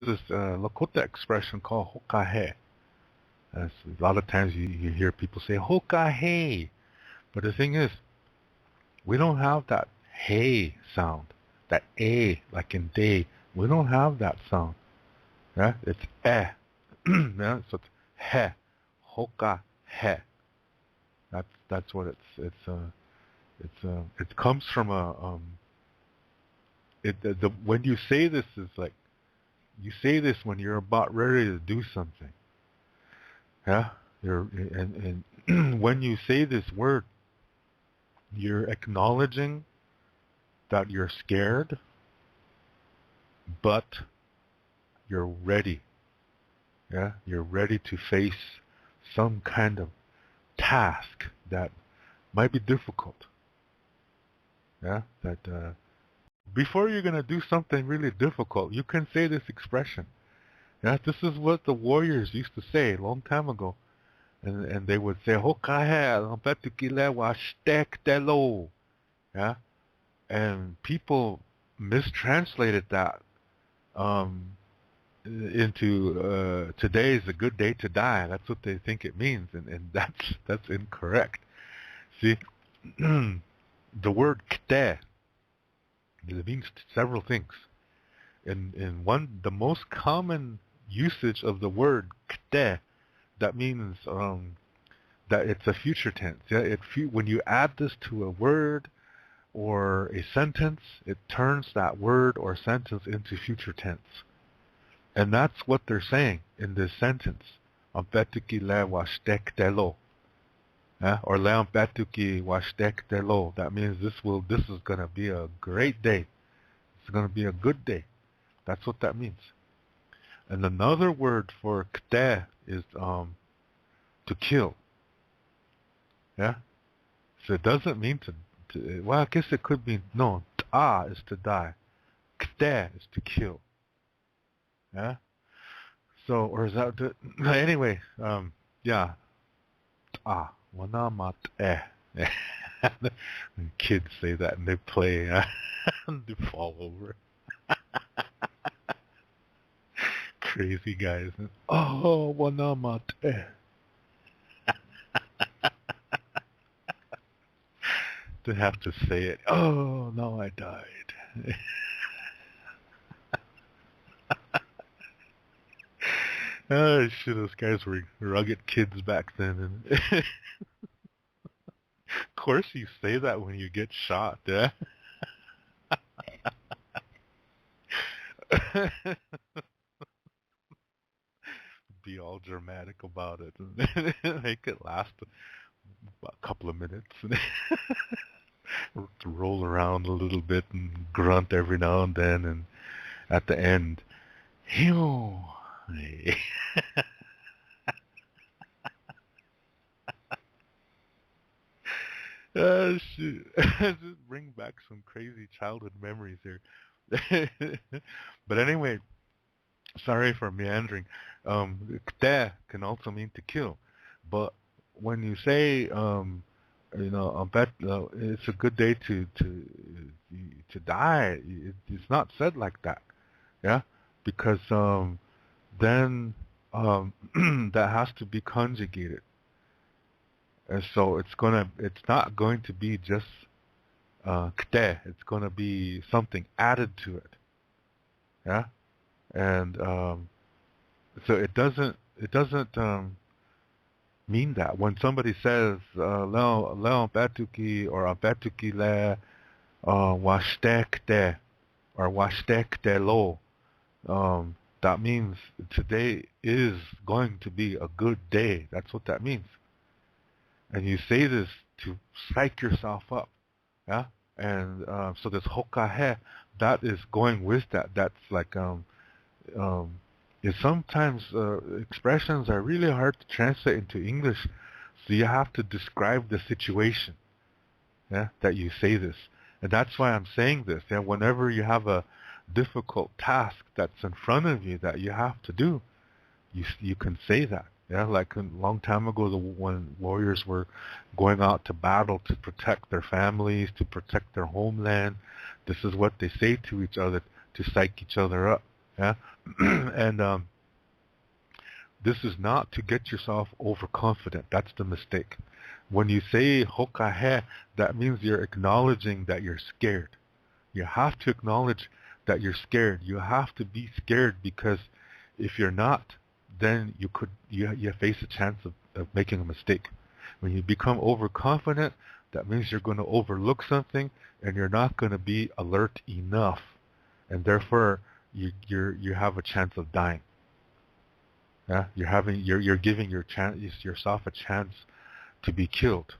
This Lakota expression called Hokahe. A lot of times you hear people say Hokahe, but the thing is, we don't have that hey sound, that a like in day. We don't have that sound. Yeah, it's eh. Yeah, so it's he, Hokahe. That's what it comes from a the when you say this is like you say this when you're about ready to do something. Yeah, and when you say this word, you're acknowledging that you're scared, but you're ready. Yeah, you're ready to face some kind of task that might be difficult. Yeah, that before you're gonna do something really difficult, you can say this expression. Yeah, this is what the warriors used to say a long time ago, and they would say Hokahe, Betukile wa stek telo. Yeah, and people mistranslated that um, into today is a good day to die. That's what they think it means, and that's incorrect. See, the word kte it means several things. In one, the most common usage of the word kte that means that it's a future tense. Yeah, when you add this to a word or a sentence, it turns that word or sentence into future tense. And that's what they're saying in this sentence. Ampetuki le washtek telo. Or le ampetuki washtek telo. That means this is gonna be a great day. It's gonna be a good day. That's what that means. And another word for kte is to kill. Yeah? So it doesn't mean well, I guess it could mean, no, ta is to die. Kte is to kill. Yeah? So, or is that, anyway, yeah, ta, wana mat eh. Kids say that and they play, and they fall over. Crazy guys. Oh, wana mat eh. They have to say it. Oh, no, I died. Oh shit, those guys were rugged kids back then. And of course you say that when you get shot, yeah? Be all dramatic about it. And make it last a couple of minutes. Roll around a little bit and grunt every now and then. And at the end, hew. Shoot. Just bring back some crazy childhood memories here. But anyway, sorry for meandering. Kte can also mean to kill, but when you say, I bet it's a good day to die. It's not said like that, yeah, because then that has to be conjugated, and so it's not going to be just kte. It's going to be something added to it, yeah, and so it doesn't mean that when somebody says leon betuki or betuki le washtek de or washtek de lo, that means today is going to be a good day. That's what that means. And you say this to psych yourself up, yeah. And so this hokahe, that is going with that. That's like um, is sometimes expressions are really hard to translate into English, so you have to describe the situation, yeah, that you say this. And that's why I'm saying this. Yeah, whenever you have a difficult task that's in front of you that you have to do, you can say that. Yeah, like a long time ago, when warriors were going out to battle to protect their families, to protect their homeland, this is what they say to each other to psych each other up. Yeah, And this is not to get yourself overconfident. That's the mistake. When you say Hokahe, that means you're acknowledging that you're scared. You have to acknowledge that you're scared. You have to be scared, because if you're not, then you face a chance of making a mistake. When you become overconfident, that means you're going to overlook something, and you're not going to be alert enough, and therefore you have a chance of dying. Yeah, you're giving yourself a chance to be killed.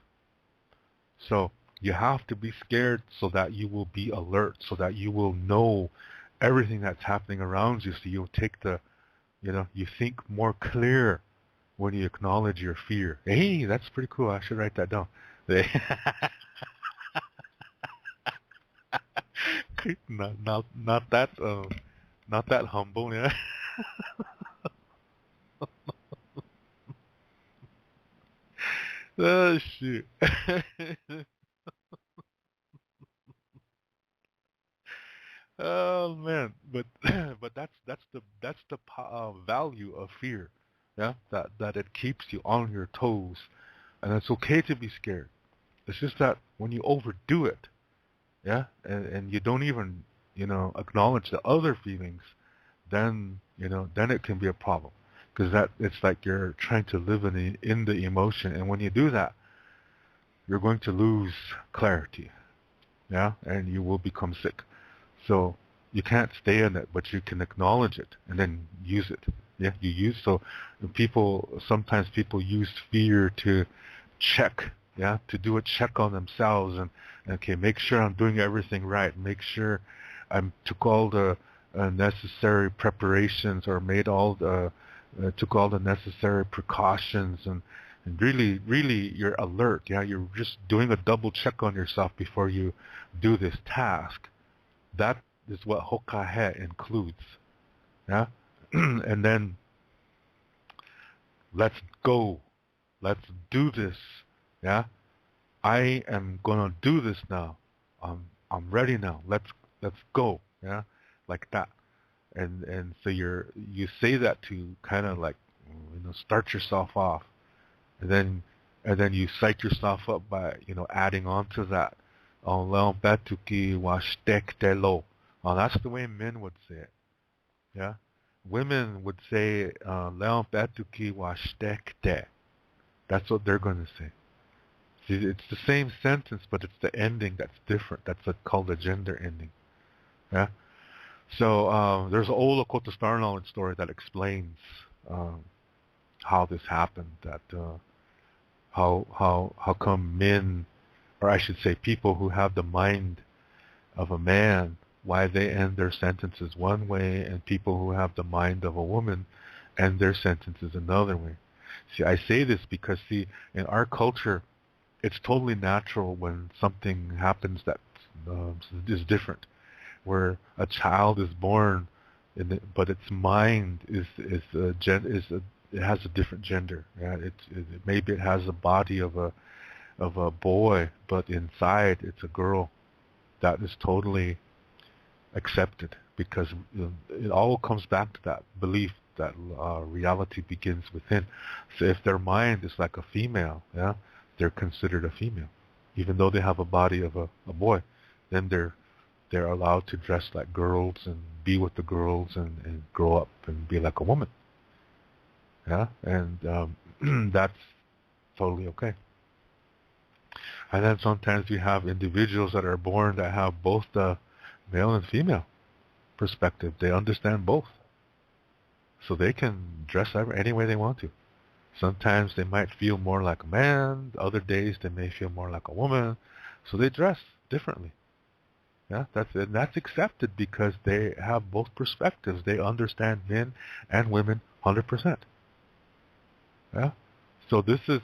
So you have to be scared so that you will be alert, so that you will know everything that's happening around you. So you'll take you think more clear when you acknowledge your fear. Hey, that's pretty cool. I should write that down. Not that humble, yeah. Oh shoot. Oh man, but but that's the value of fear, yeah. That it keeps you on your toes, and it's okay to be scared. It's just that when you overdo it, yeah, and you don't even acknowledge the other feelings, then it can be a problem, because that it's like you're trying to live in the emotion, and when you do that, you're going to lose clarity, yeah, and you will become sick. So you can't stay in it, but you can acknowledge it and then use it. Yeah, you use so sometimes people use fear to check, yeah, to do a check on themselves and okay, make sure I'm doing everything right, make sure I took all the necessary preparations or made all the took all the necessary precautions and really you're alert. Yeah, you're just doing a double check on yourself before you do this task. That is what Hokahe includes. Yeah? And then let's go. Let's do this. Yeah? I am gonna do this now. I'm ready now. Let's go. Yeah? Like that. And so you say that to kind of like start yourself off. And then you psych yourself up by adding on to that. Oh, leon betuki washtek telo. Oh, that's the way men would say it. Yeah, women would say leon betuki washtek te. That's what they're going to say. See, it's the same sentence, but it's the ending that's different. That's called a gender ending. Yeah. So there's an old Lakota Star Knowledge story that explains how this happened. That how come men, or I should say people who have the mind of a man, why they end their sentences one way, and people who have the mind of a woman end their sentences another way. See, I say this because, see, in our culture, it's totally natural when something happens that is different, where a child is born, but its mind it has a different gender. Yeah, maybe it has a body of a boy, but inside it's a girl. That is totally accepted, because it all comes back to that belief that reality begins within. So if their mind is like a female, yeah, they're considered a female, even though they have a body of a boy. Then they're allowed to dress like girls and be with the girls and grow up and be like a woman. Yeah, and that's totally okay. And then sometimes you have individuals that are born that have both the male and female perspective. They understand both. So they can dress any way they want to. Sometimes they might feel more like a man. Other days they may feel more like a woman. So they dress differently. Yeah, that's accepted because they have both perspectives. They understand men and women 100%. Yeah. So this is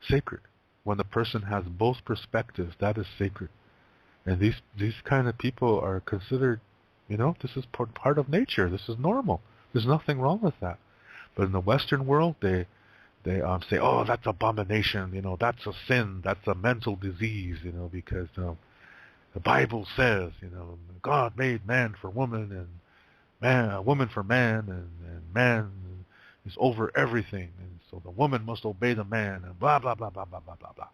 sacred. When a person has both perspectives, that is sacred. And these kind of people are considered, this is part of nature. This is normal. There's nothing wrong with that. But in the Western world, they say, oh, that's abomination. That's a sin. That's a mental disease. Because the Bible says, God made man for woman and woman for man, and man is over everything, and so the woman must obey the man, and blah blah blah blah blah blah blah blah.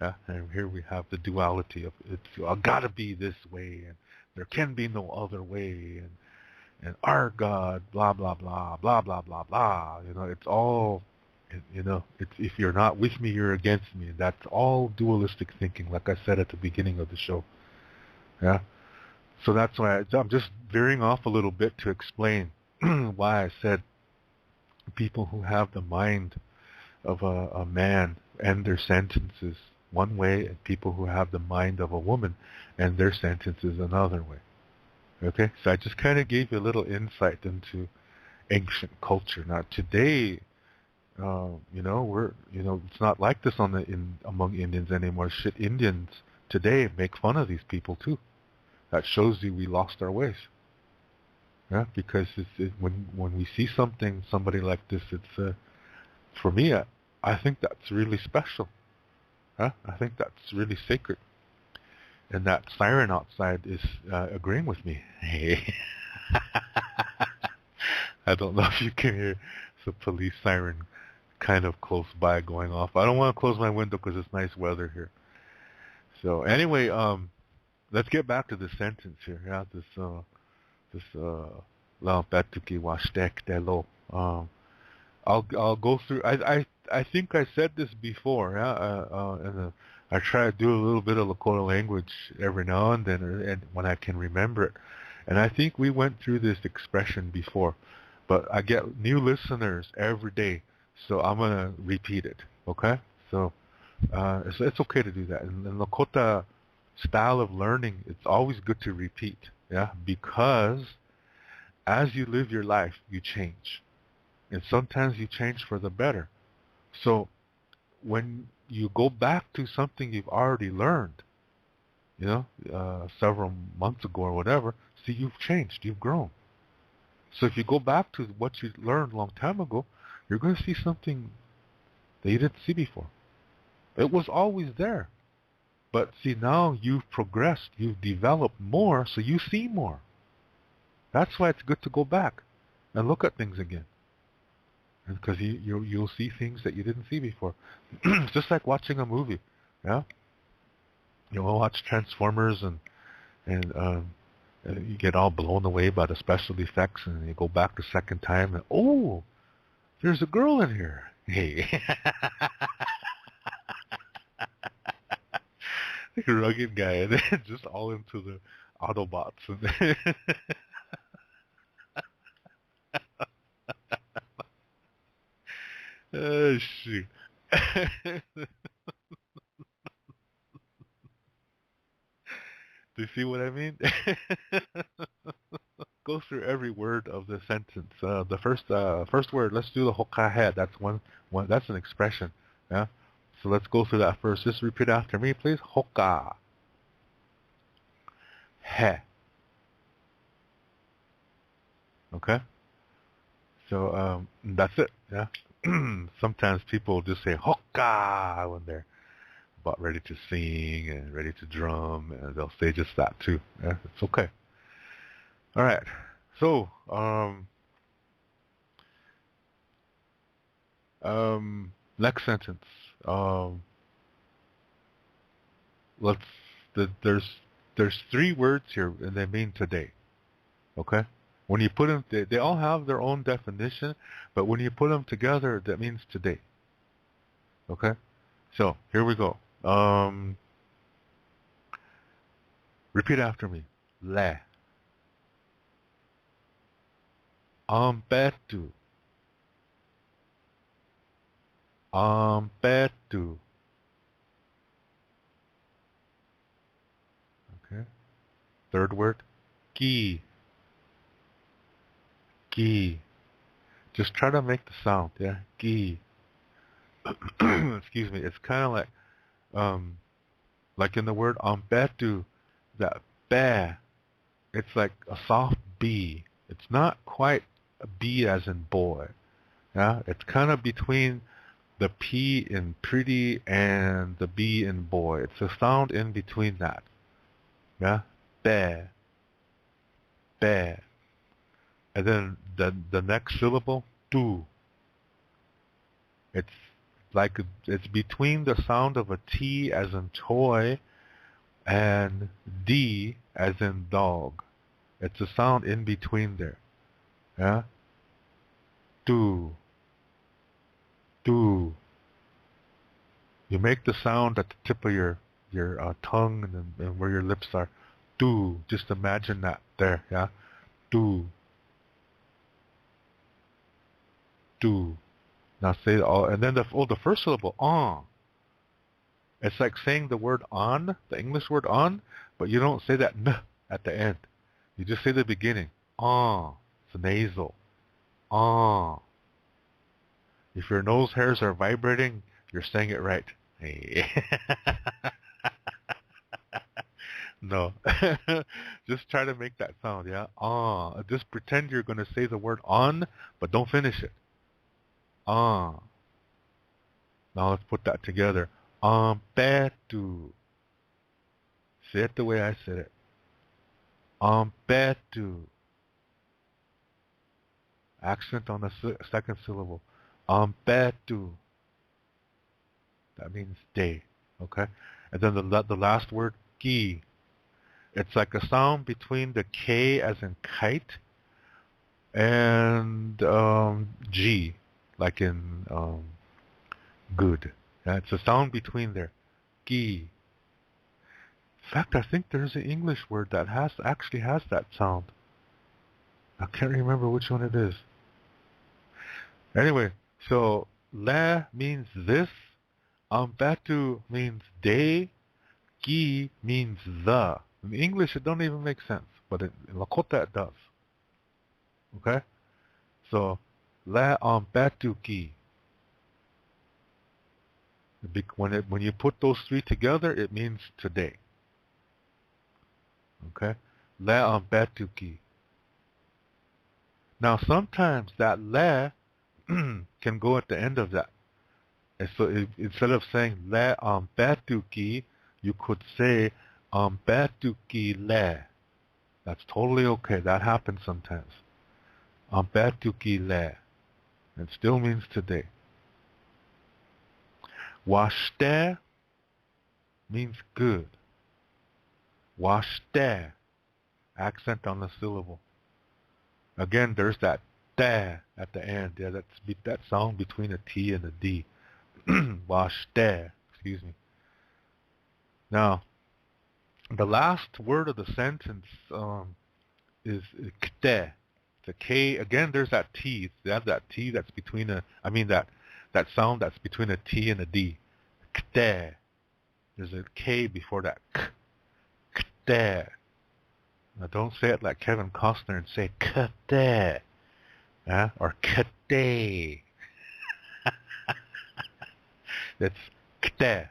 Yeah, and here we have the duality of it's gotta be this way, and there can be no other way, and our God, blah blah blah blah blah blah blah. It's all, it's if you're not with me, you're against me. That's all dualistic thinking, like I said at the beginning of the show. Yeah. So that's why I'm just veering off a little bit to explain why I said people who have the mind of a man end their sentences one way, and people who have the mind of a woman end their sentences another way. Okay, so I just kind of gave you a little insight into ancient culture. Now today, it's not like this among Indians anymore. Shit, Indians today make fun of these people too. That shows you we lost our ways. Yeah, because when we see somebody like this, it's for me, I think that's really special. Huh? I think that's really sacred. And that siren outside is agreeing with me. Hey. I don't know if you can hear the police siren kind of close by going off. I don't want to close my window because it's nice weather here. So anyway, let's get back to the sentence here. Yeah, this Lampatuki Washtek Delo. I'll go through. I think I said this before. Yeah, and I try to do a little bit of Lakota language every now and then, and when I can remember it. And I think we went through this expression before, but I get new listeners every day, so I'm gonna repeat it. Okay? So it's okay to do that. In Lakota style of learning, it's always good to repeat. Yeah, because as you live your life, you change, and sometimes you change for the better. So when you go back to something you've already learned, several months ago or whatever, see, you've changed, you've grown. So if you go back to what you learned a long time ago, you're going to see something that you didn't see before. It was always there. But see, now you've progressed, you've developed more, so you see more. That's why it's good to go back and look at things again. Because you'll see things that you didn't see before. It's just like watching a movie. Yeah? You'll watch Transformers and you get all blown away by the special effects, and you go back the second time and, oh, there's a girl in here. Hey. Like a rugged guy, and then just all into the Autobots. Oh, shoot. Do you see what I mean? Go through every word of the sentence. The first word, let's do the Hokahe. That's one. That's an expression. Yeah. So let's go through that first. Just repeat after me, please. Hoka. He. Okay. So that's it. Yeah. Sometimes people just say Hoka when they're about ready to sing and ready to drum, and they'll say just that too. Yeah, it's okay. All right. So next sentence. Let's. There's three words here, and they mean today. Okay. When you put them, they all have their own definition, but when you put them together, that means today. Okay. So here we go. Repeat after me. Le. Ampetu. Ampetu. Okay. Third word. Ki. Ki. Just try to make the sound. Yeah. Ki. Excuse me. It's kind of like in the word ampetu, that be. It's like a soft B. It's not quite a B as in boy. Yeah. It's kind of between the P in pretty and the B in boy. It's a sound in between that. Yeah, bear, bear. And then the next syllable, do. It's like it's between the sound of a T as in toy and D as in dog. It's a sound in between there. Yeah, do, do. You make the sound at the tip of your tongue and where your lips are. Do. Just imagine that there. Yeah, do, do. Now say it all, and then the first syllable on. It's like saying the word on, the English word on, but you don't say that n at the end. You just say the beginning. On. It's nasal. On. If your nose hairs are vibrating, you're saying it right. Hey. No. Just try to make that sound, yeah? On. Just pretend you're going to say the word on, but don't finish it. On. Now let's put that together. On betu. Say it the way I said it. On betu. Accent on the second syllable. On betu. That means day. Okay? And then the last word, ki. It's like a sound between the K as in kite and G, like in good. Yeah, it's a sound between there. Gi. In fact, I think there's an English word that actually has that sound. I can't remember which one it is. Anyway, so la means this, batu means day, gi means the. In English, it don't even make sense, but in Lakota it does. Okay, so la batu ki. When you put those three together, it means today. Okay, la batu ki. Now sometimes that la can go at the end of that. And so instead of saying le batuki, you could say batuki le. That's totally okay. That happens sometimes. Batuki le. It still means today. Washte means good. Washte. Accent on the syllable. Again, there's that da at the end. Yeah, that sound between a T and a D. Washte. Excuse me. Now, the last word of the sentence is kte. The K again. There's that T. They have that T that's between that sound that's between a T and a D. Kte. There's a K before that. Kte. Now don't say it like Kevin Costner and say kte, yeah, or kte. It's kte.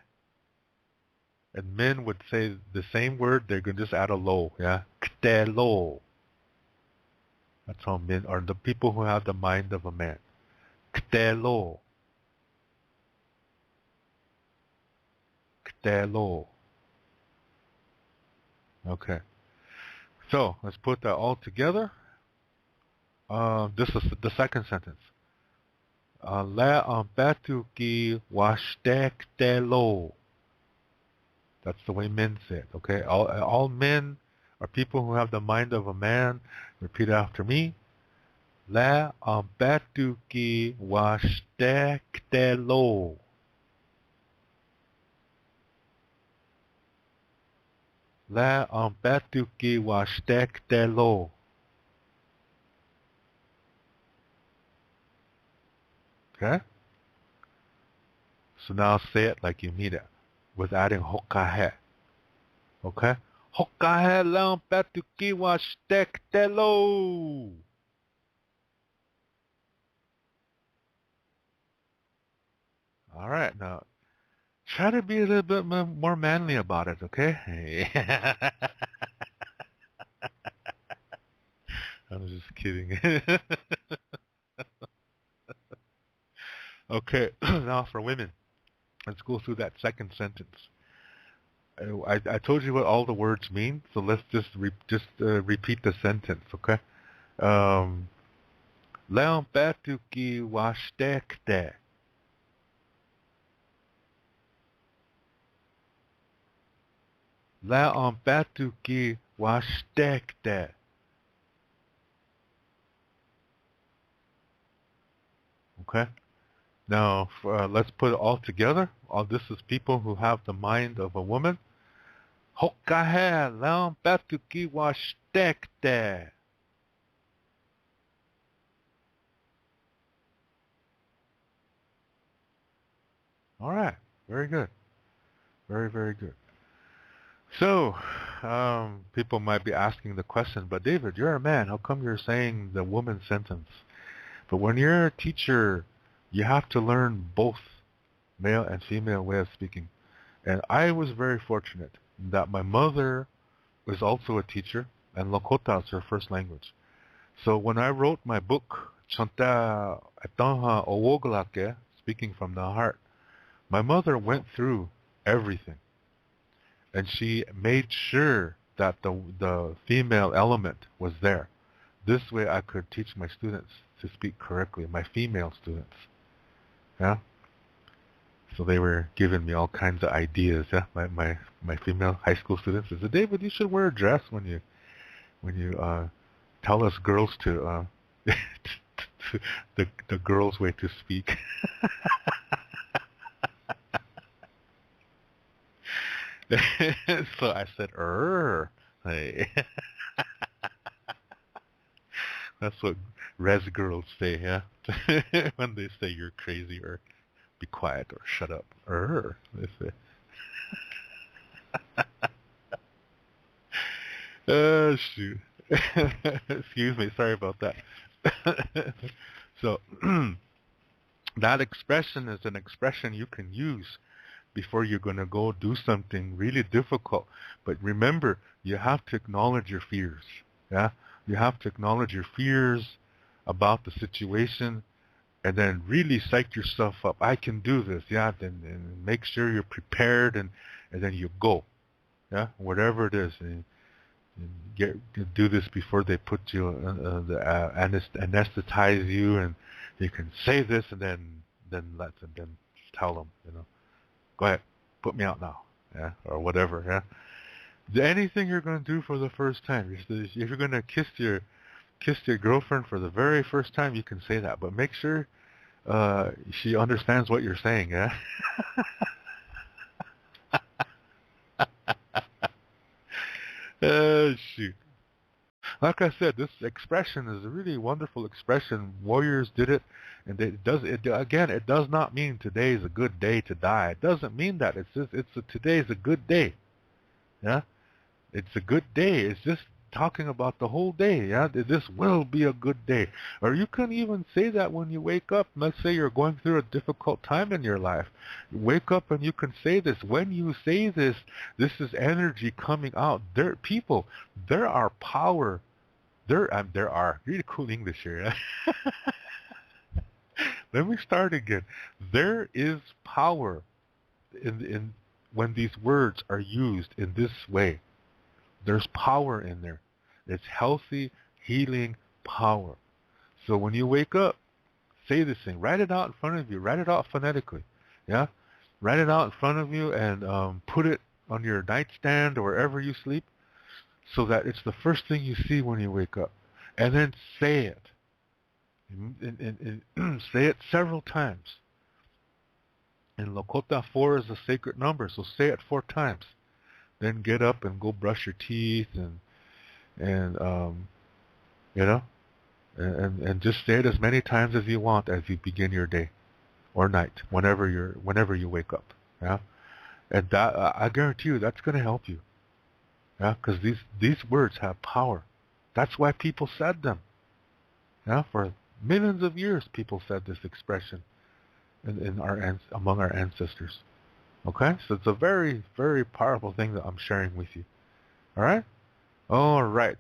And men would say the same word. They're gonna just add a lo, yeah, kte lo. That's how men are. The people who have the mind of a man. Kte lo. Kte lo. Okay. So let's put that all together. This is the second sentence. Le batu ki washte kte lo. That's the way men say it. Okay. All men are people who have the mind of a man. Repeat after me. Le batu ki washte kte lo. Le batu ki washte kte lo. Okay? So now say it like you mean it, with adding Hokahe. Okay? Hokahe le batu ki washte kte lo. All right, now try to be a little bit more manly about it, okay? I'm just kidding. Okay, now for women, let's go through that second sentence. I told you what all the words mean, so let's just repeat the sentence, okay? Um, Leon Batuki washtekte. Leon Batuki washtekte. Okay? Now, let's put it all together. All this is people who have the mind of a woman. Hokahe Leon Batuki washtekte. All right. Very good. Very, very good. So, people might be asking the question, but David, you're a man. How come you're saying the woman sentence? But when you're a teacher, you have to learn both male and female way of speaking. And I was very fortunate that my mother was also a teacher, and Lakota is her first language. So when I wrote my book, Chanta Atanha Owoglake, Speaking from the Heart, my mother went through everything. And she made sure that the female element was there. This way I could teach my students to speak correctly, my female students. Yeah? So they were giving me all kinds of ideas. Yeah? My female high school students said, David, you should wear a dress when you tell us girls to the girls' way to speak. So I said, hey. That's what res girls say, yeah? When they say you're crazy or be quiet or shut up. They say. Oh, shoot. Excuse me, sorry about that. So, that expression is an expression you can use before you're going to go do something really difficult. But remember, you have to acknowledge your fears. Yeah? You have to acknowledge your fears about the situation and then really psych yourself up. I can do this. Yeah? And make sure you're prepared and then you go. Yeah? Whatever it is. And do this before they put you, anesthetize you, and you can say this and then tell them, go ahead, put me out now, yeah, or whatever, yeah. Anything you're going to do for the first time, if you're going to kiss your girlfriend for the very first time, you can say that, but make sure she understands what you're saying, yeah. Shoot. Like I said, this expression is a really wonderful expression. Warriors did it, and it does not mean today is a good day to die. It doesn't mean that. Today is a good day. Yeah, it's a good day. It's just talking about the whole day. Yeah, this will be a good day. Or you can even say that when you wake up. Let's say you're going through a difficult time in your life. You wake up and you can say this. When you say this, this is energy coming out. There are power. There are really cool English here. Yeah? Let me start again. There is power in when these words are used in this way. There's power in there. It's healthy, healing power. So when you wake up, say this thing. Write it out in front of you. Write it out phonetically. Yeah? Write it out in front of you and put it on your nightstand or wherever you sleep so that it's the first thing you see when you wake up. And then say it. And say it several times. And Lakota 4 is a sacred number, so say it 4 times. Then get up and go brush your teeth and just say it as many times as you want as you begin your day or night, whenever you wake up. Yeah, and that I guarantee you that's going to help you. Yeah, because these words have power. That's why people said them. Yeah, for millions of years people said this expression among our ancestors. Okay, so it's a very, very powerful thing that I'm sharing with you. All right? All right.